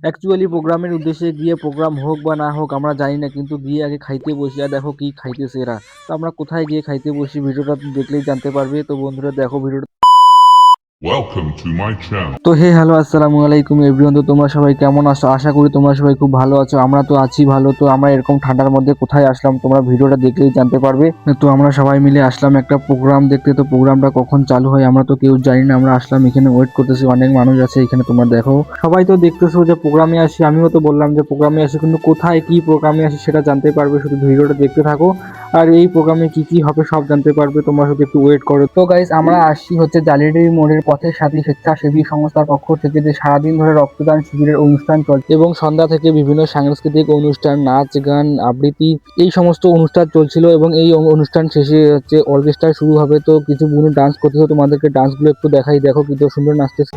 Actually প্রোগ্রামের উদ্দেশ্যে গিয়ে প্রোগ্রাম হোক বা না হোক আমরা জানি না, কিন্তু গিয়ে আগে খাইতে বসি। আর দেখো কি খাইতেছে এরা। তো আমরা কোথায় গিয়ে খাইতে বসি ভিডিওটা দেখলেই জানতে পারবে। তো বন্ধুরা দেখো ভিডিওটা। Welcome to my channel. তো হে হ্যালো আসসালামু আলাইকুম এভরিওয়ান। তো তোমরা সবাই কেমন আছো? আশা করি তোমরা সবাই খুব ভালো আছো। আমরা তো আছি ভালো। তো আমরা এরকম ঠান্ডার মধ্যে কোথায় আসলাম তোমরা ভিডিওটা দেখলেই জানতে পারবে। তো আমরা সবাই মিলে আসলাম একটা প্রোগ্রাম দেখতে। তো প্রোগ্রামটা কখন চালু হয় আমরা তো কেউ জানি না। আমরা আসলাম, এখানে ওয়েট করতেছি, অনেক মানুষ আছে এখানে। তোমরা দেখো সবাই তো দেখতেছো যে প্রোগ্রামে আসি, আমিও তো বললাম যে প্রোগ্রামে আসি, কিন্তু কোথায় কি প্রোগ্রামে আসি সেটা জানতে পারবে, শুধু ভিডিওটা দেখতে থাকো। আর এই প্রোগ্রামে কি কি হবে সব জানতে পারবে, তোমরা শুধু একটু ওয়েট করো। তো গাইস আমরা আসছি হচ্ছে জালিয়াতির মোড়ের পথের সাথী স্বেচ্ছাসেবী সংস্থার পক্ষ থেকে, যে সারাদিন ধরে রক্তদান শিবিরের অনুষ্ঠান চলছে এবং সন্ধ্যা থেকে বিভিন্ন সাংস্কৃতিক অনুষ্ঠান, নাচ গান, আবৃত্তি, এই সমস্ত অনুষ্ঠান চলছিল। এবং এই অনুষ্ঠান শেষে হচ্ছে অর্কেস্ট্রা শুরু হবে। তো কিছু বুনু ডান্স করতেছে, তোমাদেরকে ডান্সগুলো একটু দেখাই। দেখো কত সুন্দর নাচতেছে।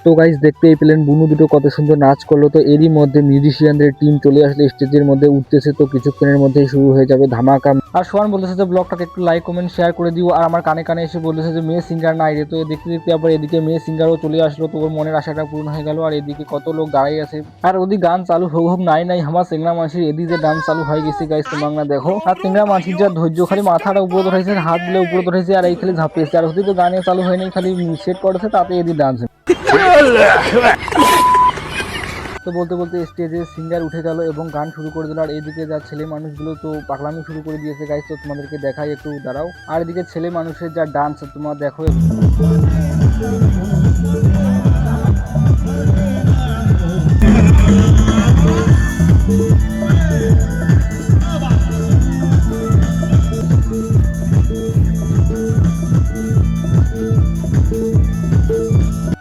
তো গাইস দেখতেই পেলেন বুনু দুটো কত সুন্দর নাচ করলো। তো এরই মধ্যে মিউজিশিয়ানদের টিম চলে আসলে স্টেজের মধ্যে উঠতেছে। তো কিছুক্ষণের মধ্যেই শুরু হয়ে যাবে ধামাকা। আর সোহান বলতেছে যে ব্লগটাকে একটু লাইক কমেন্ট শেয়ার করে দিও। আর আমার কানে কানে এসে বলতেছে যে মেয়ে সিঙ্গার নাই রে। তো দেখতে দেখতে আবার এদিকে মেয়ে সিঙ্গারও চলে আসলো। তো ওর মনের আশাটা পূর্ণ হয়ে গেল। আর এদিকে কত লোক দাঁড়াই আছে। আর ওদিকে গান চালু হোক হোক নাই নাই আমার সিংড়া মাসির এদিকে ডান্স চালু হয়ে গেছে গাইস, তোমরা না দেখো। আর সিংড়া মাসির যা ধৈর্য, খালি মাথাটা উপরে ধরেছে, হাত দিলে উপরে ধরেছে, আর এই খালি ঝাঁপিয়েছে। আর ওদিকে তো গানে চালু হয়নি, খালি সেট করেছে, তাতে এদিকে ডান্স। তো বলতে বলতে স্টেজে সিঙ্গার উঠে গেল এবং গান শুরু করে দিল। আর এদিকে যা ছেলে মানুষগুলো তো পাগলামি শুরু করে দিয়েছে গাইস। তো তোমাদেরকে দেখাই, একটু দাঁড়াও। আর এদিকে ছেলে মানুষের যা ডান্স তোমরা দেখো।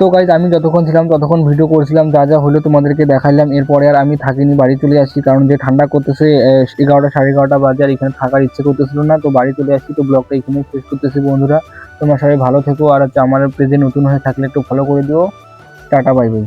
তো গাইজ আমি যতক্ষণ ছিলাম ততক্ষণ ভিডিও করছিলাম, যা যা হলো তোমাদেরকে দেখাইলাম। এরপরে আর আমি থাকিনি, বাড়ি চলে আসি, কারণ যে ঠান্ডা করতেছে 11টা 11:30 বাজে, আর এখানে থাকার ইচ্ছে করতেছিল না। তো বাড়ি চলে আসি। তো ব্লগটা এখানে শেষ করতেছি বন্ধুরা। তোমরা সবাই ভালো থেকো। আর হচ্ছে আমার পেজে নতুন হয়ে থাকলে একটু ফলো করে দিও। Tata bye bye.